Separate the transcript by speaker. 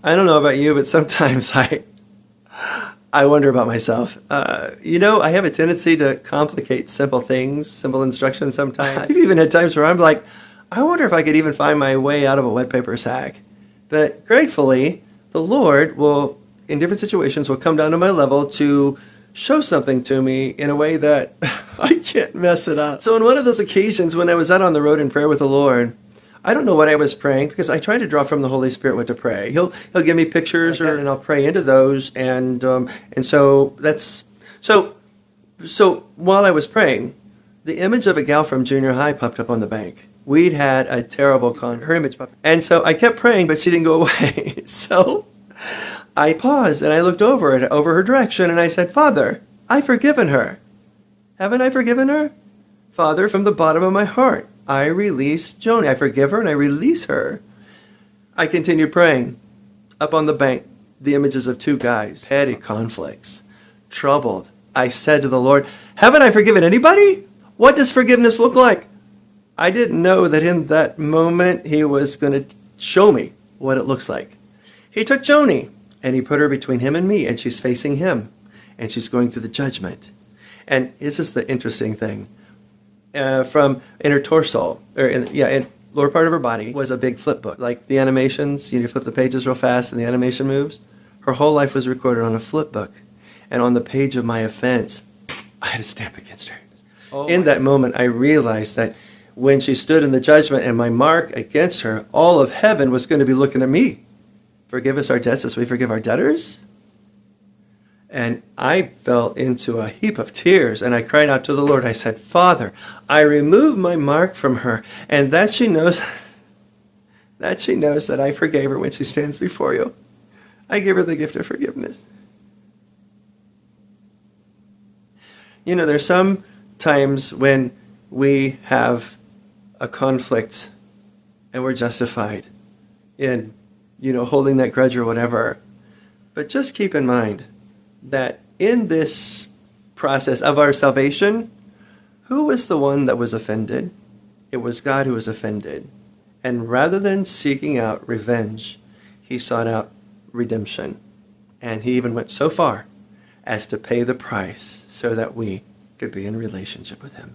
Speaker 1: I don't know about you, but sometimes I wonder about myself. I have a tendency to complicate simple things, simple instructions sometimes. I've even had times where I'm like, I wonder if I could even find my way out of a wet paper sack. But gratefully, the Lord will, in different situations, will come down to my level to show something to me in a way that I can't mess it up. So on one of those occasions when I was out on the road in prayer with the Lord, I don't know what I was praying because I try to draw from the Holy Spirit what to pray. He'll give me pictures and I'll pray into those, and so that's so while I was praying, the image of a gal from junior high popped up on the bank. We'd had a terrible her image popped, and so I kept praying, but she didn't go away. So I paused and I looked over her direction and I said, "Father, I've forgiven her. Haven't I forgiven her? Father, from the bottom of my heart, I release Joni. I forgive her and I release her." I continued praying. Up on the bank, the images of two guys, petty conflicts, troubled. I said to the Lord, "Haven't I forgiven anybody? What does forgiveness look like?" I didn't know that in that moment he was going to show me what it looks like. He took Joni and he put her between him and me, and she's facing him, and she's going through the judgment. And this is the interesting thing. From in her torso, in lower part of her body, was a big flip book. Like the animations, you flip the pages real fast and the animation moves. Her whole life was recorded on a flip book. And on the page of my offense, I had a stamp against her. In that moment, I realized that when she stood in the judgment and my mark against her, all of heaven was going to be looking at me. Forgive us our debts as we forgive our debtors. And I fell into a heap of tears, and I cried out to the Lord. I said, "Father, I remove my mark from her, and that she knows that I forgave her when she stands before you. I give her the gift of forgiveness." There's some times when we have a conflict and we're justified in, holding that grudge or whatever. But just keep in mind that in this process of our salvation, who was the one that was offended? It was God who was offended. And rather than seeking out revenge, he sought out redemption. And he even went so far as to pay the price so that we could be in relationship with him.